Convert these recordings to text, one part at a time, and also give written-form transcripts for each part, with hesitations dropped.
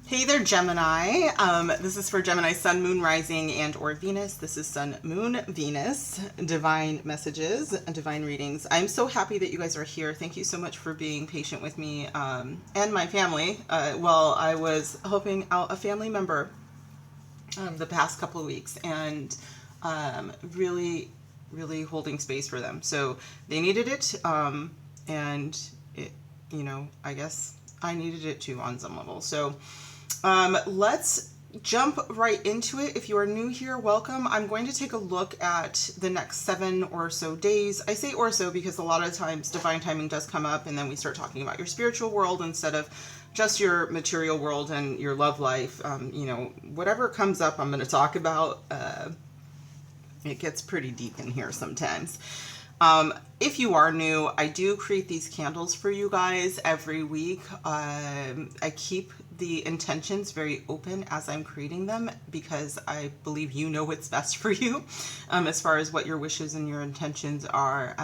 Hey there, Gemini. This is for Gemini Sun, Moon, Rising, and or Venus. This is Sun, Moon, Venus, divine messages, divine readings. I'm so happy that you guys are here. Thank you so much for being patient with me and my family while I was helping out a family member the past couple of weeks, and really holding space for them. So they needed it, and it, I guess I needed it too on some level. So let's jump right into it. If you are new here, welcome. I'm going to take a look at the next 7 or so days. I say or so because a lot of times divine timing does come up, and then we start talking about your spiritual world instead of just your material world and your love life. Whatever comes up, I'm going to talk about. It gets pretty deep in here sometimes. If you are new, I do create these candles for you guys every week. I keep the intentions very open as I'm creating them because I believe you know what's best for you as far as what your wishes and your intentions are.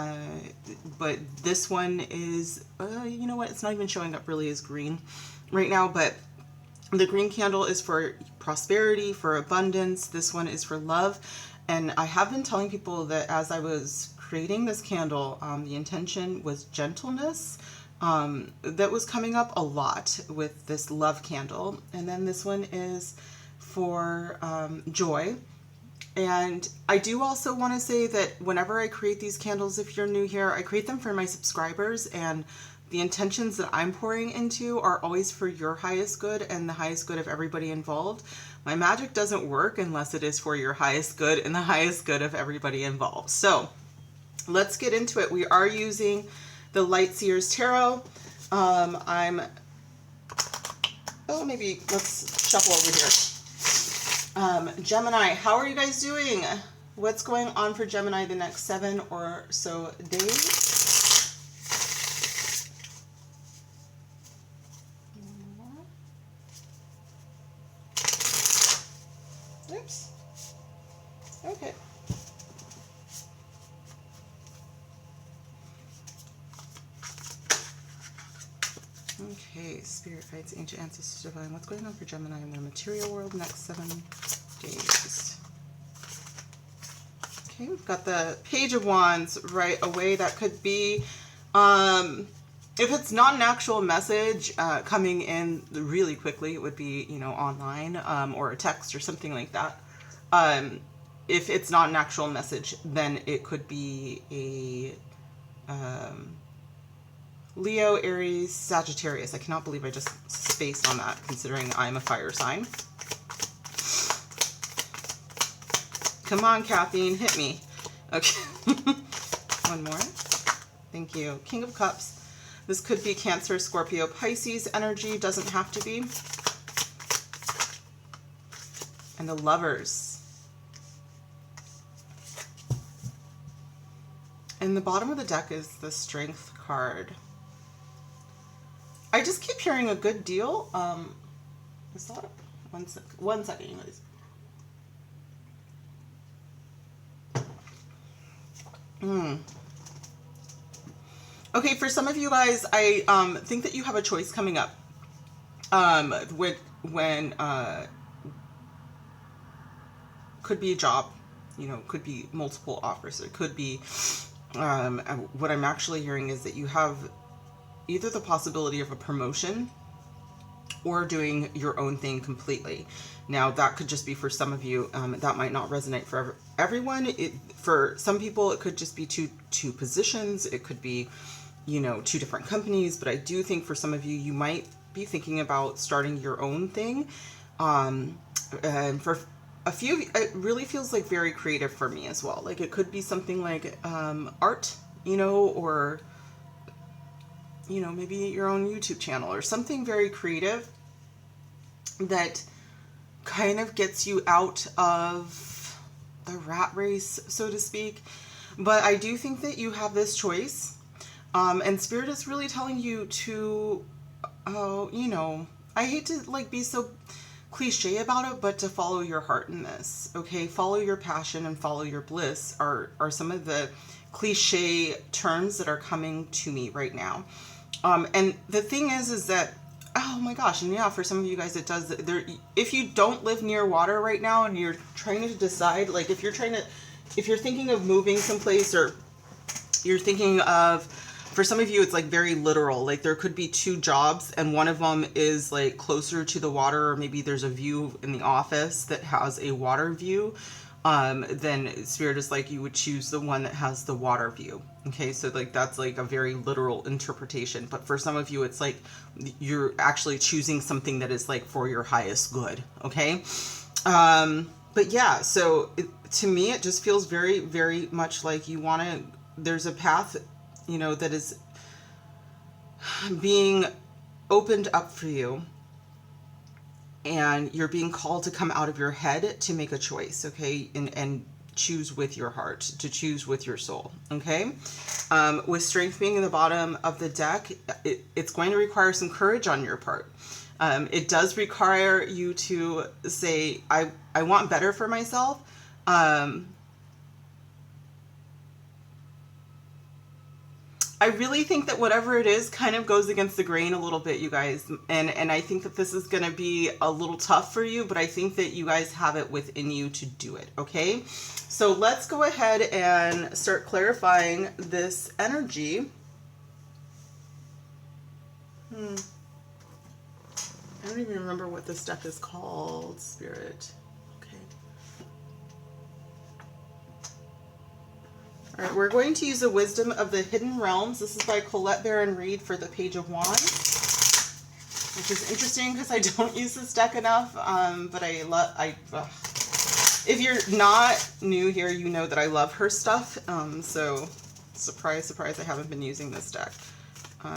But this one is, you know what, it's not even showing up really as green right now, but the green candle is for prosperity, for abundance. This one is for love. And I have been telling people that as I was creating this candle, the intention was gentleness. That was coming up a lot with this love candle. And then this one is for joy. And I do also want to say that whenever I create these candles, if you're new here, I create them for my subscribers, and the intentions that I'm pouring into are always for your highest good and the highest good of everybody involved. My magic doesn't work unless it is for your highest good and the highest good of everybody involved. So let's get into it. We are using the Light Seers Tarot. Maybe let's shuffle over here. Gemini, how are you guys doing? What's going on for Gemini the next 7 or so days? Oops. Okay. Okay, spirit guides, ancient ancestors, divine. What's going on for Gemini in their material world next 7 days? Okay, we've got the Page of Wands right away. That could be, if it's not an actual message coming in really quickly, it would be, online or a text or something like that. If it's not an actual message, then it could be a Leo, Aries, Sagittarius. I cannot believe I just spaced on that, considering I'm a fire sign. Come on, Caffeine, hit me. Okay. One more. Thank you. King of Cups. This could be Cancer, Scorpio, Pisces energy. Doesn't have to be. And the Lovers. And the bottom of the deck is the Strength card. I just keep hearing a good deal. Is that one second, anyways. Okay, for some of you guys, I think that you have a choice coming up. When could be a job, could be multiple offers. It could be what I'm actually hearing is that you have either the possibility of a promotion or doing your own thing completely. Now, that could just be for some of you. That might not resonate for everyone. For some people, it could just be two positions. It could be, 2 different companies. But I do think for some of you, you might be thinking about starting your own thing. And for a few, it really feels like very creative for me as well. Like it could be something like art, or maybe your own YouTube channel or something very creative that kind of gets you out of the rat race, so to speak. But I do think that you have this choice. And Spirit is really telling you to, I hate to be so cliche about it, but to follow your heart in this, okay? Follow your passion and follow your bliss are some of the cliche terms that are coming to me right now. And the thing is that, oh my gosh, and yeah, for some of you guys, it does. If you don't live near water right now and you're trying to decide, like if you're thinking of moving someplace, or you're thinking of, for some of you, it's like very literal. Like there could be two jobs and one of them is like closer to the water, or maybe there's a view in the office that has a water view. Then Spirit is like, you would choose the one that has the water view. Okay, so like that's like a very literal interpretation. But for some of you, it's like you're actually choosing something that is like for your highest good. Okay, but yeah, so to me, it just feels very, very much like you want to. There's a path, you know, that is being opened up for you. And you're being called to come out of your head to make a choice, okay? And choose with your heart, to choose with your soul, okay? With Strength being in the bottom of the deck, it's going to require some courage on your part. It does require you to say, I want better for myself. I really think that whatever it is kind of goes against the grain a little bit, you guys. And I think that this is going to be a little tough for you, but I think that you guys have it within you to do it, okay? So let's go ahead and start clarifying this energy. I don't even remember what this deck is called, Spirit. All right, we're going to use the Wisdom of the Hidden Realms. This is by Colette Baron Reed for the Page of Wands, which is interesting because I don't use this deck enough. But if you're not new here, you know that I love her stuff. So surprise, surprise, I haven't been using this deck. All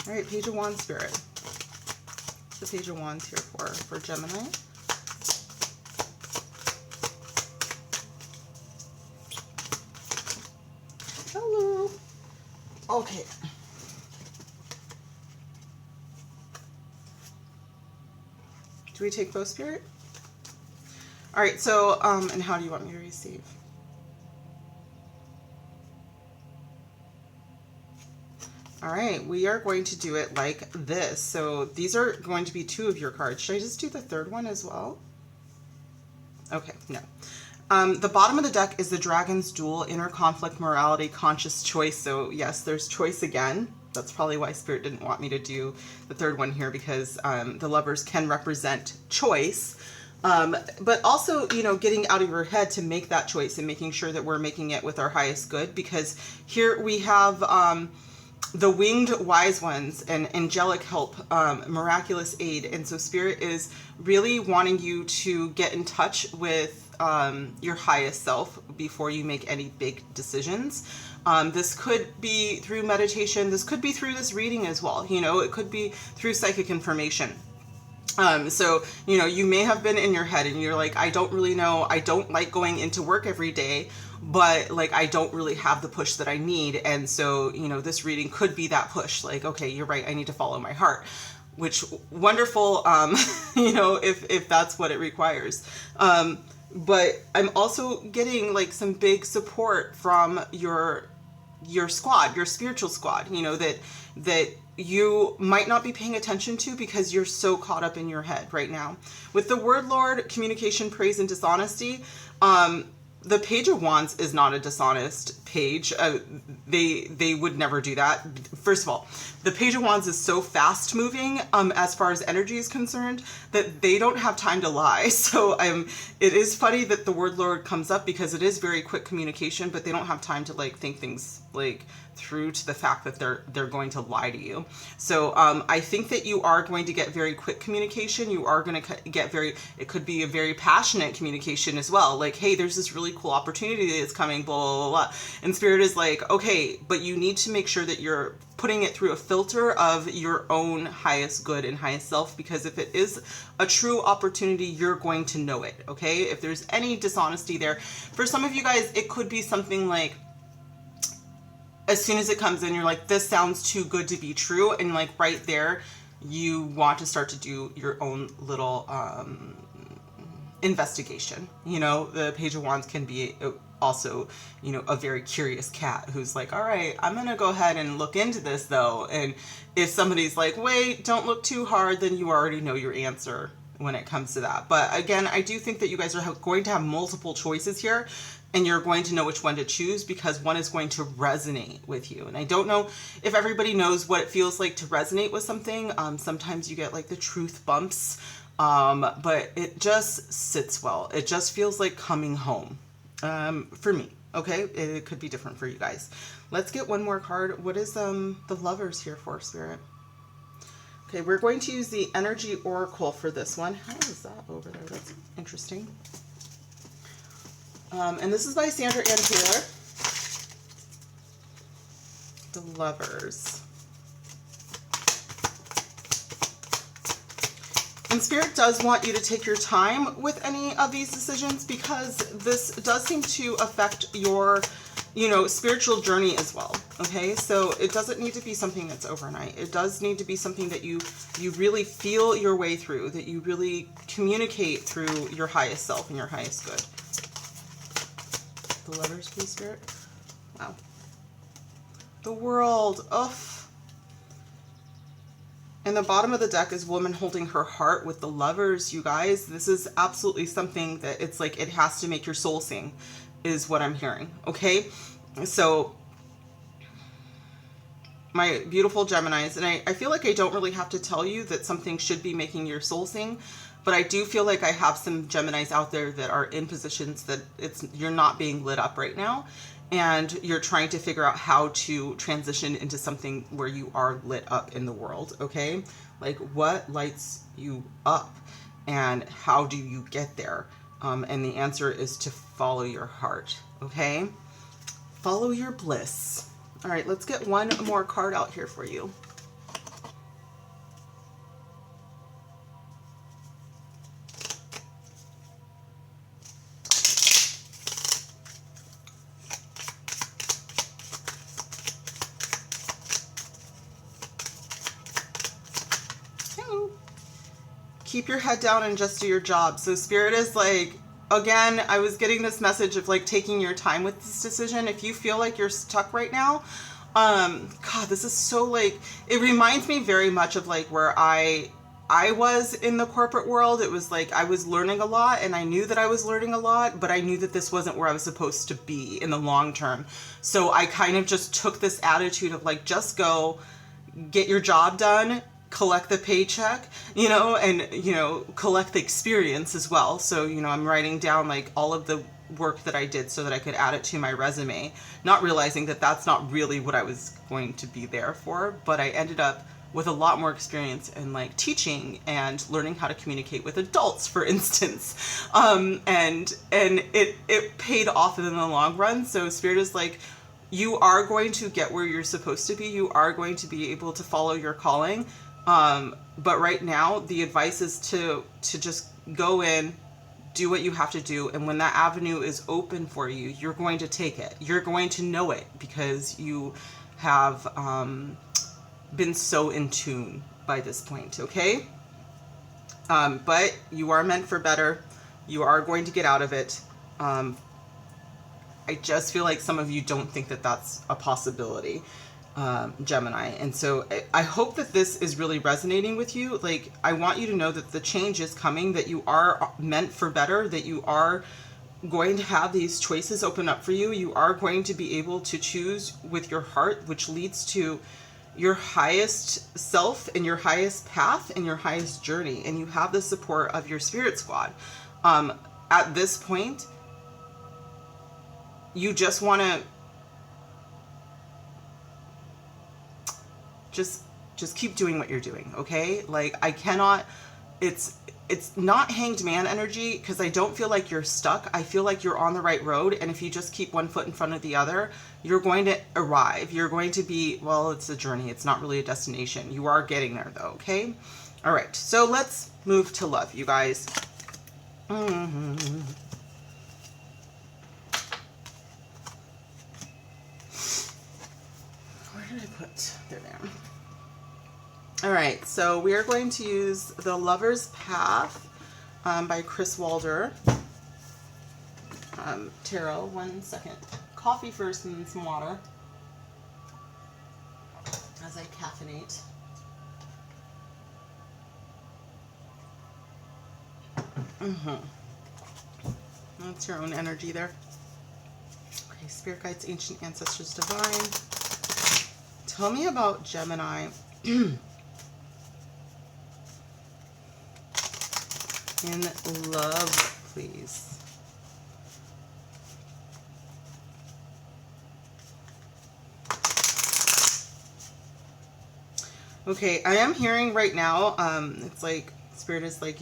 right, Page of Wands, Spirit. What's the Page of Wands here for Gemini? Hello. Okay. Do we take both, Spirit? All right, so, and how do you want me to receive? All right, we are going to do it like this. So these are going to be two of your cards. Should I just do the third one as well? Okay, no. The bottom of the deck is the Dragon's Duel, Inner Conflict, Morality, Conscious Choice. So yes, there's choice again. That's probably why Spirit didn't want me to do the third one here, because the Lovers can represent choice. But also, you know, getting out of your head to make that choice and making sure that we're making it with our highest good, because here we have the Winged Wise Ones and angelic help, miraculous aid. And so Spirit is really wanting you to get in touch with your highest self before you make any big decisions. This could be through meditation. This could be through this reading as well. You know, it could be through psychic information. So, you know, you may have been in your head and you're like, I don't really know. I don't like going into work every day, but like, I don't really have the push that I need. And so, you know, this reading could be that push. Like, okay, you're right. I need to follow my heart, which wonderful, you know, if that's what it requires. But I'm also getting like some big support from your squad, your spiritual squad, you know, that you might not be paying attention to because you're so caught up in your head right now. With the Word Lord, communication, praise, and dishonesty, the Page of Wands is not a dishonest page. They would never do that. First of all, the Page of Wands is so fast moving as far as energy is concerned that they don't have time to lie. So it is funny that the Word Lord comes up because it is very quick communication, but they don't have time to like think things like through to the fact that they're going to lie to you. So I think that you are going to get very quick communication. You are going to get it could be a very passionate communication as well. Like, hey, there's this really cool opportunity that's coming, blah, blah, blah. And Spirit is like, okay, but you need to make sure that you're putting it through a filter of your own highest good and highest self, because if it is a true opportunity, you're going to know it, okay? If there's any dishonesty there, for some of you guys, it could be something like, as soon as it comes in, you're like, this sounds too good to be true. And like right there, you want to start to do your own little investigation. You know, the Page of Wands can be also, you know, a very curious cat who's like, all right, I'm going to go ahead and look into this though. And if somebody's like, wait, don't look too hard, then you already know your answer when it comes to that. But again, I do think that you guys are going to have multiple choices here, and you're going to know which one to choose because one is going to resonate with you. And I don't know if everybody knows what it feels like to resonate with something. Sometimes you get like the truth bumps, but it just sits well. It just feels like coming home, for me. Okay, it could be different for you guys. Let's get one more card. What is the Lovers here for, Spirit? Okay, we're going to use the Energy Oracle for this one. How is that over there? That's interesting. And this is by Sandra Ann Taylor. The Lovers. And Spirit does want you to take your time with any of these decisions because this does seem to affect your, you know, spiritual journey as well. Okay, so it doesn't need to be something that's overnight. It does need to be something that you really feel your way through, that you really communicate through your highest self and your highest good. The Lovers, please, Spirit. Wow. The World. Oh. And the bottom of the deck is Woman Holding Her Heart with the Lovers, you guys. This is absolutely something that it's like it has to make your soul sing, is what I'm hearing. Okay? So, my beautiful Geminis, and I feel like I don't really have to tell you that something should be making your soul sing, but I do feel like I have some Geminis out there that are in positions that you're not being lit up right now, and you're trying to figure out how to transition into something where you are lit up in the world, okay? Like, what lights you up, and how do you get there? And the answer is to follow your heart, okay? Follow your bliss. All right, let's get one more card out here for you. Keep your head down and just do your job. So Spirit is like, again, I was getting this message of like taking your time with this decision. If you feel like you're stuck right now, God, this is so like, it reminds me very much of like where I was in the corporate world. It was like I was learning a lot and I knew that I was learning a lot, but I knew that this wasn't where I was supposed to be in the long term. So I kind of just took this attitude of like, just go get your job done, collect the paycheck, you know, and, you know, collect the experience as well. So, you know, I'm writing down like all of the work that I did so that I could add it to my resume, not realizing that that's not really what I was going to be there for. But I ended up with a lot more experience in like teaching and learning how to communicate with adults, for instance. And it paid off in the long run. So Spirit is like, you are going to get where you're supposed to be. You are going to be able to follow your calling. But right now the advice is to just go in, do what you have to do. And when that avenue is open for you, you're going to take it. You're going to know it because you have, been so in tune by this point. Okay. But you are meant for better. You are going to get out of it. I just feel like some of you don't think that that's a possibility. Gemini. And so I hope that this is really resonating with you. Like, I want you to know that the change is coming, that you are meant for better, that you are going to have these choices open up for you. You are going to be able to choose with your heart, which leads to your highest self and your highest path and your highest journey. And you have the support of your spirit squad. At this point, you just want to just keep doing what you're doing, okay? Like, I cannot, it's not hanged man energy, because I don't feel like you're stuck. I feel like you're on the right road, and if you just keep one foot in front of the other, you're going to arrive. You're going to be, well, it's a journey. It's not really a destination. You are getting there, though, okay? All right, so let's move to love, you guys. Where did I put? There they are. All right, so we are going to use The Lover's Path by Chris Walder. tarot. 1 second. Coffee first and then some water as I caffeinate. That's your own energy there. Okay, spirit guides, ancient ancestors, divine. Tell me about Gemini. In love, please. Okay, I am hearing right now, it's like, Spirit is like,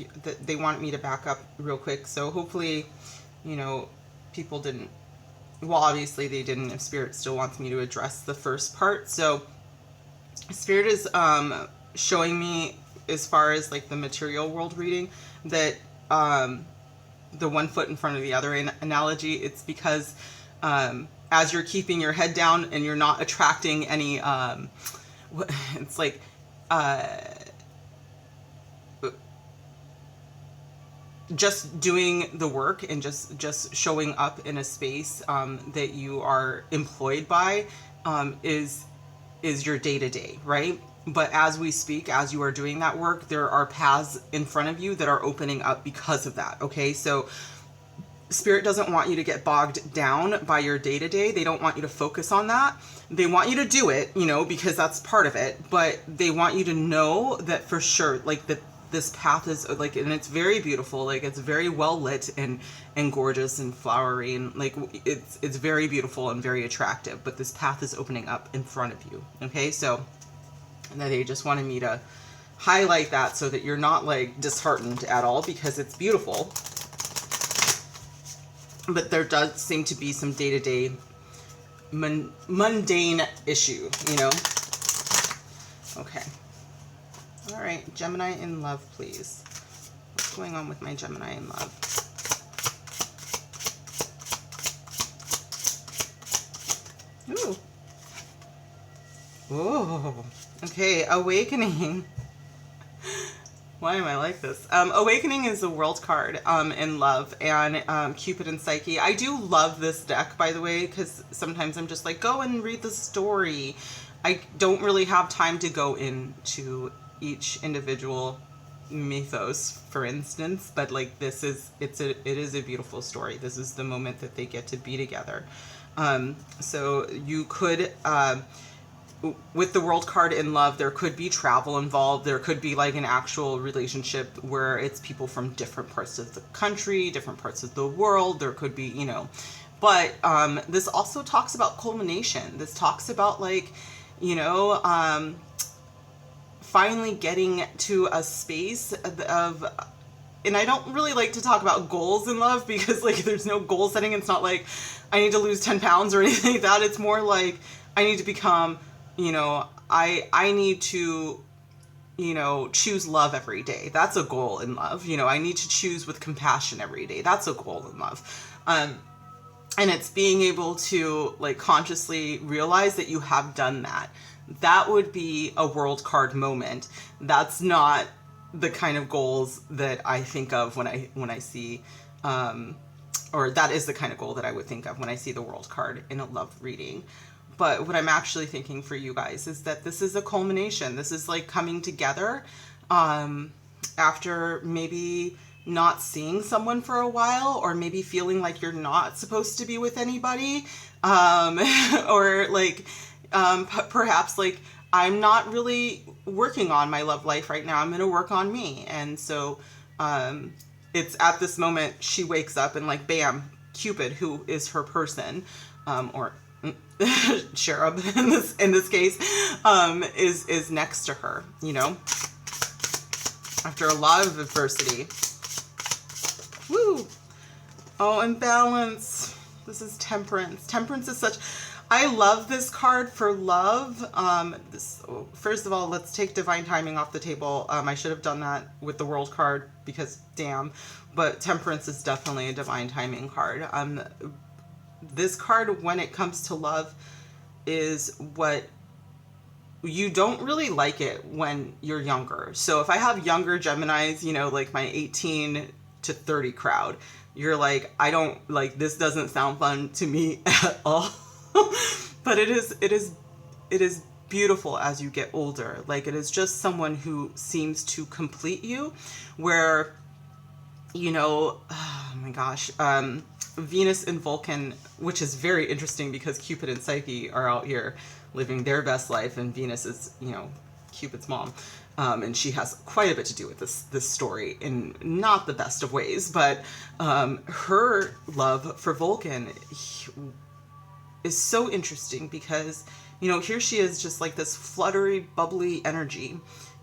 they want me to back up real quick. So hopefully, you know, people didn't, well, obviously they didn't, if Spirit still wants me to address the first part. So Spirit is showing me, as far as like the material world reading, that the one foot in front of the other analogy, it's because as you're keeping your head down and you're not attracting any, it's like, just doing the work and just showing up in a space that you are employed by is your day-to-day, right? But as we speak, as you are doing that work, there are paths in front of you that are opening up because of that, okay? So Spirit doesn't want you to get bogged down by your day-to-day. They don't want you to focus on that. They want you to do it, you know, because that's part of it. But they want you to know that for sure, like, that this path is like, and it's very beautiful. Like, it's very well lit and gorgeous and flowery, and like, it's very beautiful and very attractive. But this path is opening up in front of you. Okay, so they just wanted me to highlight that so that you're not like disheartened at all, because it's beautiful. But there does seem to be some day-to-day mundane issue, you know? Okay. All right, Gemini in love, please. What's going on with my Gemini in love? Ooh. Whoa. Okay, awakening. Why am I like this? Awakening is the world card in love, and Cupid and Psyche. I do love this deck, by the way, because sometimes I'm just like, go and read the story. I don't really have time to go into each individual mythos, for instance, but like it is a beautiful story. This is the moment that they get to be together. So you could, with the world card in love, there could be travel involved. There could be like an actual relationship where it's people from different parts of the country, different parts of the world. There could be, you know, but this also talks about culmination. This talks about like, you know, finally getting to a space of, and I don't really like to talk about goals in love, because like there's no goal setting. It's not like I need to lose 10 pounds or anything like that. It's more like I need to become, you know, I need to, you know, choose love every day. That's a goal in love. You know, I need to choose with compassion every day. That's a goal in love. And it's being able to like consciously realize that you have done that. That would be a world card moment. That's not the kind of goals that I think of when I see, or that is the kind of goal that I would think of when I see the world card in a love reading. But what I'm actually thinking for you guys is that this is a culmination. This is like coming together after maybe not seeing someone for a while, or maybe feeling like you're not supposed to be with anybody, or like perhaps like I'm not really working on my love life right now. I'm going to work on me. And so it's at this moment she wakes up and like, bam, Cupid, who is her person, or cherub in this case, is next to her, you know, after a lot of adversity. Woo! Oh, and balance. This is Temperance. Temperance is such, I love this card for love. First of all, let's take divine timing off the table. I should have done that with the world card, because damn, but Temperance is definitely a divine timing card. This card, when it comes to love, is what you don't really like it when you're younger. So if I have younger Geminis, you know, like my 18 to 30 crowd, you're like, I don't, like, this doesn't sound fun to me at all. But it is beautiful as you get older. Like, it is just someone who seems to complete you, where, you know, oh my gosh, Venus and Vulcan, which is very interesting because Cupid and Psyche are out here living their best life, and Venus is, you know, Cupid's mom. And she has quite a bit to do with this story in not the best of ways, but her love for Vulcan is so interesting because, you know, here she is just like this fluttery, bubbly energy,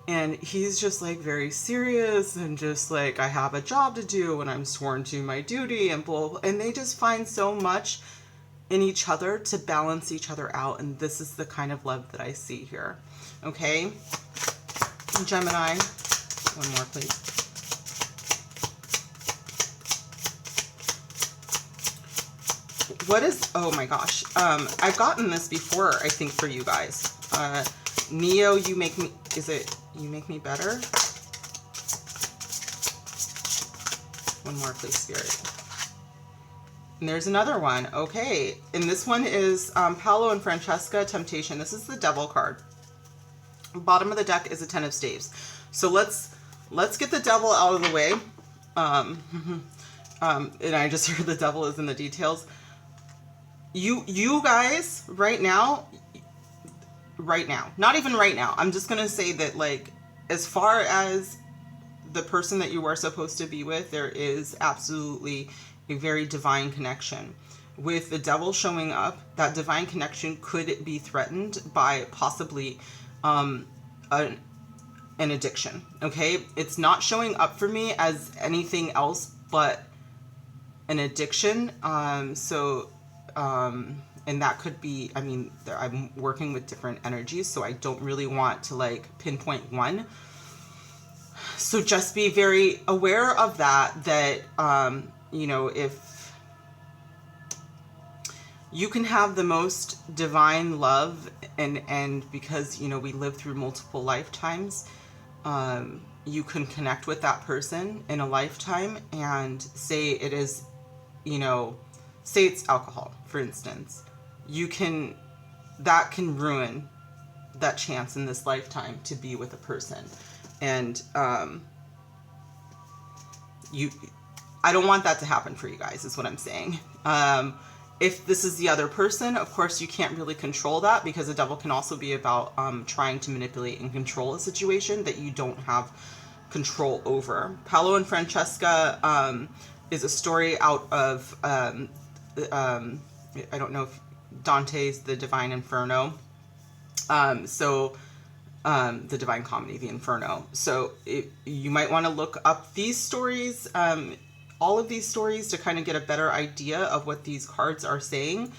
and he's just like very serious and just like, I have a job to do and I'm sworn to my duty and blah, blah, and they just find so much in each other to balance each other out, and this is the kind of love that I see here. Okay, Gemini, one more please. What is, oh my gosh, I've gotten this before, I think, for you guys. Neo, you make me, is it you make me better? One more please, Spirit. And there's another one. Okay, and this one is Paolo and Francesca, Temptation. This is the Devil card. Bottom of the deck is a 10 of Staves. So let's get the Devil out of the way. And I just heard the Devil is in the details. You guys right now, not even right now, I'm just gonna say that, like, as far as the person that you are supposed to be with, there is absolutely a very divine connection. With the Devil showing up, that divine connection could be threatened by possibly an addiction. Okay, it's not showing up for me as anything else but an addiction. And that could be, I mean, I'm working with different energies, so I don't really want to like pinpoint one. So just be very aware of that, you know, if you can have the most divine love, and because, you know, we live through multiple lifetimes, you can connect with that person in a lifetime, and say it is, you know, say it's alcohol, for instance. That can ruin that chance in this lifetime to be with a person. And I don't want that to happen for you guys, is what I'm saying. If this is the other person, of course, you can't really control that, because the Devil can also be about trying to manipulate and control a situation that you don't have control over. Paolo and Francesca is a story out of, I don't know if Dante's The Divine Inferno. The Divine Comedy, The Inferno. So you might want to look up these stories, all of these stories, to kind of get a better idea of what these cards are saying.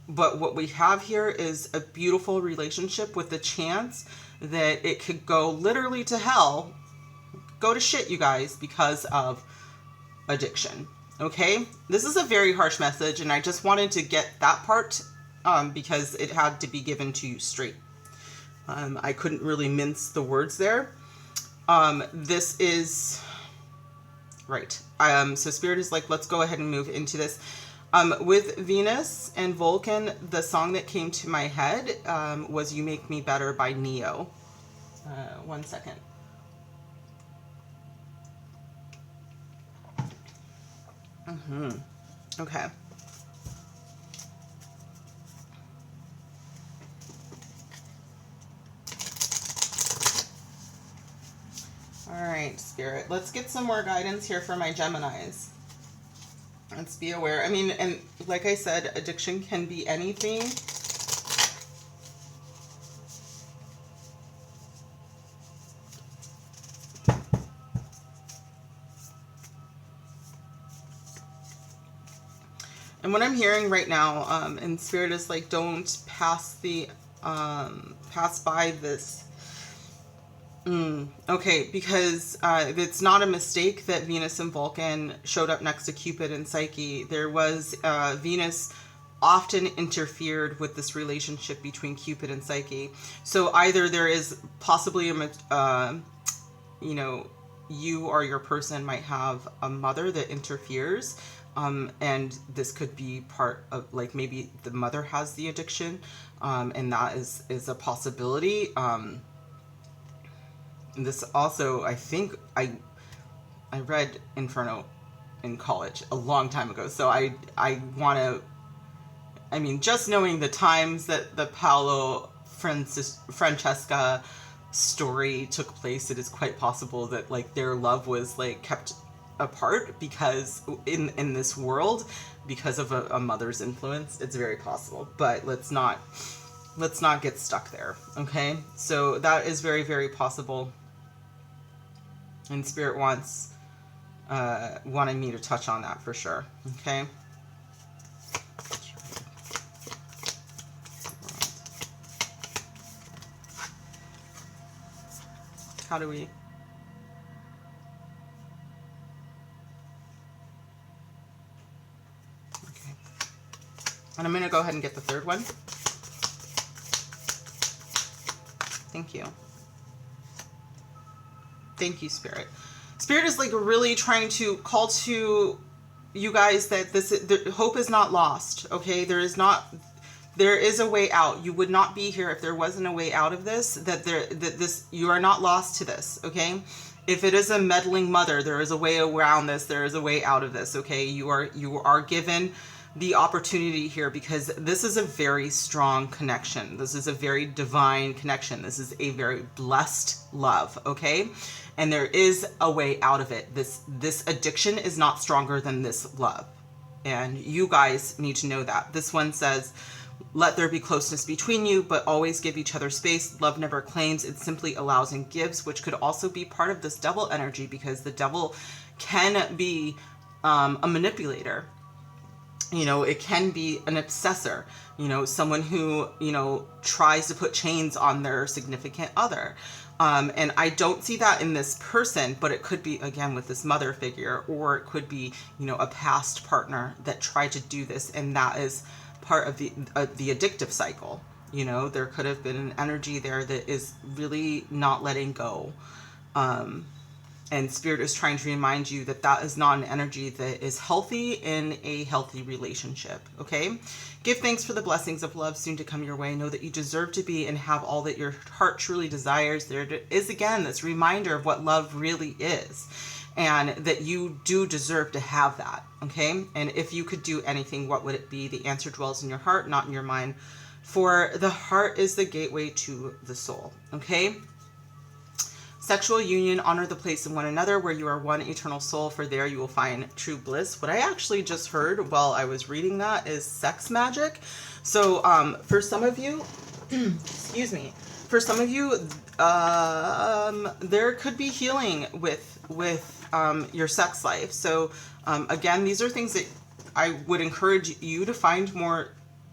But what we have here is a beautiful relationship with the chance that it could go literally to hell, go to shit, you guys, because of addiction. Okay, this is a very harsh message, and I just wanted to get that part because it had to be given to you straight. I couldn't really mince the words there. This is right. So Spirit is like, let's go ahead and move into this. With Venus and Vulcan, the song that came to my head was "You Make Me Better" by Neo. One second. Okay. All right, Spirit. Let's get some more guidance here for my Geminis. Let's be aware. I mean, and like I said, addiction can be anything. And what I'm hearing right now, in Spirit, is like, don't pass by this. Okay, because it's not a mistake that Venus and Vulcan showed up next to Cupid and Psyche. There was Venus often interfered with this relationship between Cupid and Psyche. So either there is possibly you know, you or your person might have a mother that interferes And this could be part of, like, maybe the mother has the addiction, and that is a possibility. This also, I think I read Inferno in college a long time ago, so I want to, I mean, just knowing the times that the Paolo Francesca story took place, it is quite possible that, like, their love was, like, kept apart because in this world, because of a mother's influence. It's very possible, but let's not get stuck there. Okay, so that is very, very possible, and Spirit wanted me to touch on that for sure. Okay. How do we? Okay. And I'm going to go ahead and get the third one. Thank you. Thank you, Spirit. Spirit is, like, really trying to call to you guys that the hope is not lost. Okay. There is a way out. You would not be here if there wasn't a way out of this, you are not lost to this. Okay. If it is a meddling mother, there is a way around this. There is a way out of this. Okay. You are given the opportunity here because this is a very strong connection. This is a very divine connection. This is a very blessed love. Okay. And there is a way out of it. This addiction is not stronger than this love. And you guys need to know that. This one says, let there be closeness between you, but always give each other space. Love never claims, it simply allows and gives, which could also be part of this devil energy, because the devil can be a manipulator. You know, it can be an obsessor, you know, someone who, you know, tries to put chains on their significant other. And I don't see that in this person, but it could be, again, with this mother figure, or it could be, you know, a past partner that tried to do this. And that is part of the addictive cycle. You know, there could have been an energy there that is really not letting go. And Spirit is trying to remind you that that is not an energy that is healthy in a healthy relationship. Okay. Give thanks for the blessings of love soon to come your way. Know that you deserve to be and have all that your heart truly desires. There is, again, this reminder of what love really is, and that you do deserve to have that. Okay. And if you could do anything, what would it be? The answer dwells in your heart, not in your mind. For the heart is the gateway to the soul. Okay. Sexual union, honor the place in one another where you are one eternal soul, for there you will find true bliss. What I actually just heard while I was reading that is sex magic. So for some of you, excuse me, for some of you, there could be healing with your sex life. So again, these are things that I would encourage you to find more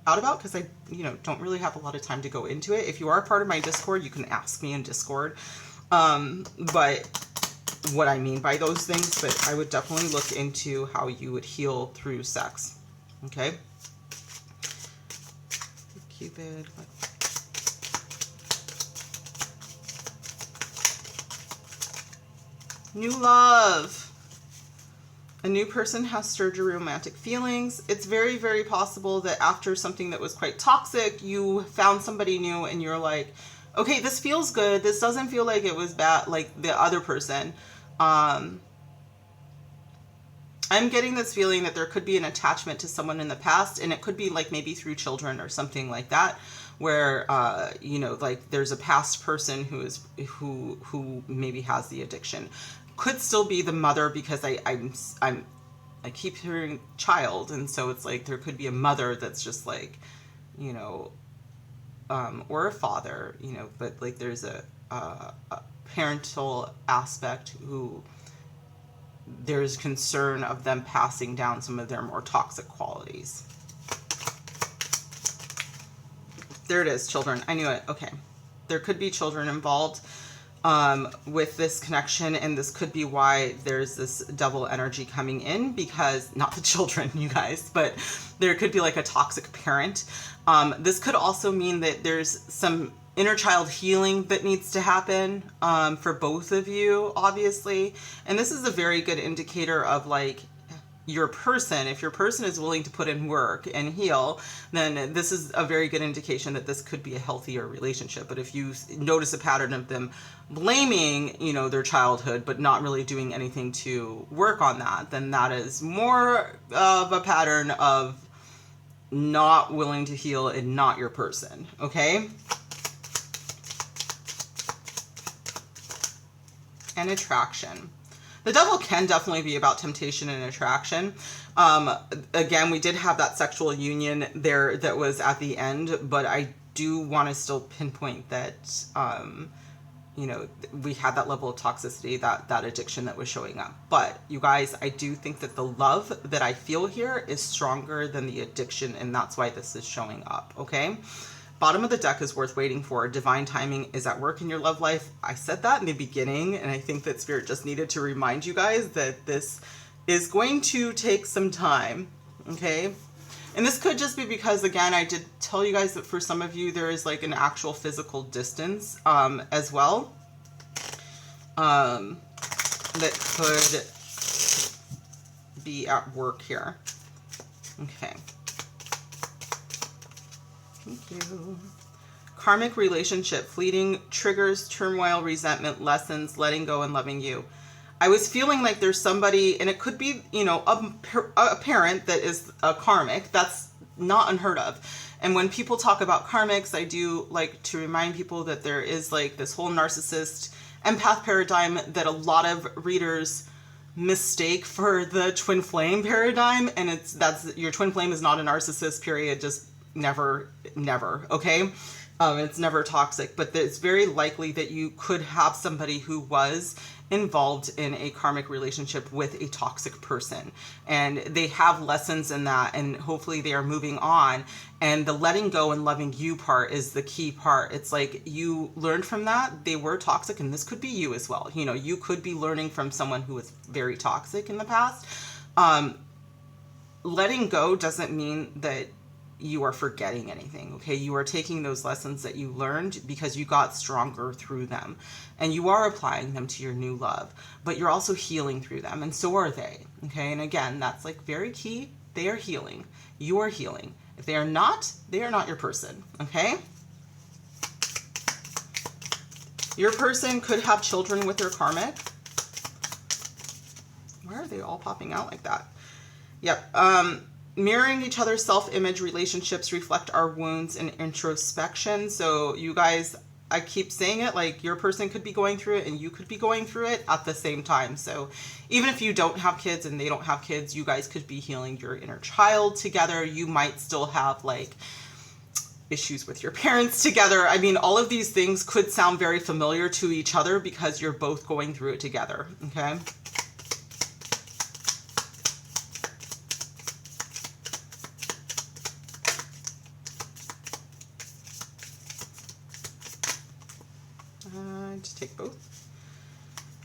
out about, because I, you know, don't really have a lot of time to go into it. If you are a part of my Discord, you can ask me in Discord. But what I mean by those things, but I would definitely look into how you would heal through sex. Okay. Cupid. New love. A new person has stirred your romantic feelings. It's very, very possible that after something that was quite toxic, you found somebody new and you're like, okay, this feels good. This doesn't feel like it was bad, like the other person. I'm getting this feeling that there could be an attachment to someone in the past, and it could be like maybe through children or something like that, where you know, like there's a past person who maybe has the addiction. Could still be the mother, because I keep hearing child, and so it's like there could be a mother that's just like, you know, or a father, you know, but like there's a parental aspect who there's concern of them passing down some of their more toxic qualities. There it is, children. I knew it. Okay. There could be children involved with this connection, and this could be why there's this double energy coming in, because not the children, you guys, but there could be like a toxic parent. This could also mean that there's some inner child healing that needs to happen for both of you, obviously. And this is a very good indicator of like your person, if your person is willing to put in work and heal, then this is a very good indication that this could be a healthier relationship. But if you notice a pattern of them blaming, you know, their childhood, but not really doing anything to work on that, then that is more of a pattern of not willing to heal and not your person, okay? And attraction. The devil can definitely be about temptation and attraction. Again, we did have that sexual union there that was at the end, but I do want to still pinpoint that, you know, we had that level of toxicity, that addiction that was showing up. But you guys, I do think that the love that I feel here is stronger than the addiction, and that's why this is showing up, okay? Bottom of the deck is worth waiting for. Divine timing is at work in your love life. I said that in the beginning, and I think that Spirit just needed to remind you guys that this is going to take some time, okay? And this could just be because, again, I did tell you guys that for some of you, there is like an actual physical distance as well that could be at work here. Okay. Thank you. Karmic relationship, fleeting triggers, turmoil, resentment, lessons, letting go, and loving you. I was feeling like there's somebody, and it could be, you know, a parent that is a karmic. That's not unheard of. And when people talk about karmics, I do like to remind people that there is like this whole narcissist empath paradigm that a lot of readers mistake for the twin flame paradigm. And that's your twin flame is not a narcissist, period. Just never, okay? It's never toxic, but it's very likely that you could have somebody who was involved in a karmic relationship with a toxic person, and they have lessons in that, and hopefully they are moving on. And the letting go and loving you part is the key part. It's like you learned from that, they were toxic, and this could be you as well. You know, you could be learning from someone who was very toxic in the past. Letting go doesn't mean that you are forgetting anything, okay? You are taking those lessons that you learned because you got stronger through them, and you are applying them to your new love, but you're also healing through them, and so are they, okay? And again, that's like very key. They are healing. You are healing. If they are not your person, okay? Your person could have children with their karmic. Why are they all popping out like that? Yep. Mirroring each other's self-image, relationships reflect our wounds and introspection. So you guys, I keep saying it, like your person could be going through it and you could be going through it at the same time. So even if you don't have kids and they don't have kids, you guys could be healing your inner child together. You might still have like issues with your parents together. I mean, all of these things could sound very familiar to each other because you're both going through it together, okay? Just take both.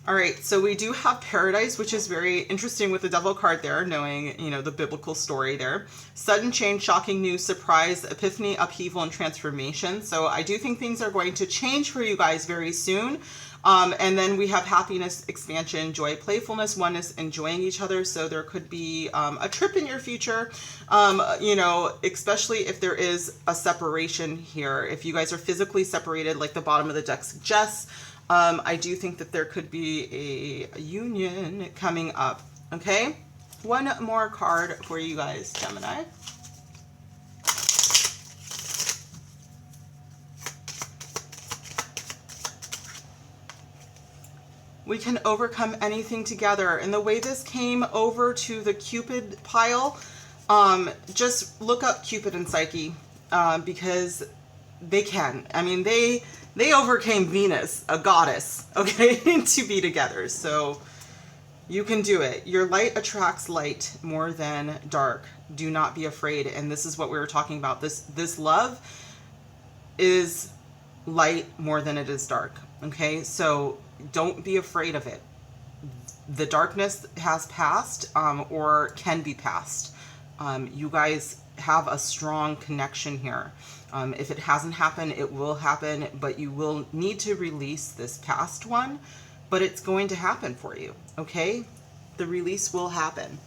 All right, so we do have Paradise, which is very interesting with the Devil card there, knowing, you know, the biblical story there. Sudden change, shocking news, surprise, epiphany, upheaval, and transformation. So I do think things are going to change for you guys very soon. And then we have happiness, expansion, joy, playfulness, oneness, enjoying each other. So there could be a trip in your future, you know, especially if there is a separation here. If you guys are physically separated, like the bottom of the deck suggests, I do think that there could be a union coming up, okay? One more card for you guys, Gemini. We can overcome anything together. And the way this came over to the Cupid pile, just look up Cupid and Psyche, because they can. I mean, they overcame Venus, a goddess, okay, to be together. So you can do it. Your light attracts light more than dark. Do not be afraid. And this is what we were talking about. This love is light more than it is dark, okay? So don't be afraid of it. The darkness has passed, or can be passed. You guys have a strong connection here. If it hasn't happened, it will happen, but you will need to release this past one, but it's going to happen for you, okay? The release will happen.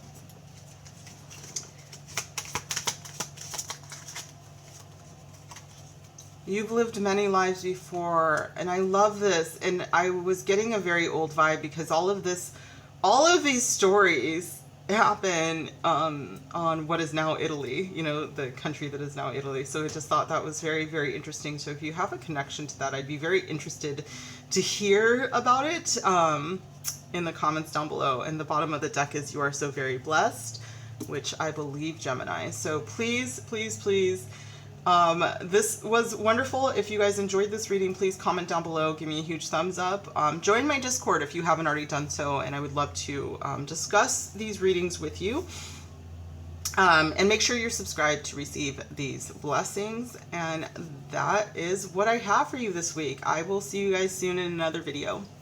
You've lived many lives before, and I love this. And I was getting a very old vibe because all of these stories happen on what is now Italy, you know, the country that is now Italy. So I just thought that was very, very interesting. So if you have a connection to that, I'd be very interested to hear about it in the comments down below. And the bottom of the deck is "You are so very blessed," which I believe Gemini. So please, please, please. This was wonderful. If you guys enjoyed this reading, please comment down below. Give me a huge thumbs up. Join my Discord if you haven't already done so, and I would love to discuss these readings with you. And make sure you're subscribed to receive these blessings. And that is what I have for you this week. I will see you guys soon in another video. Bye.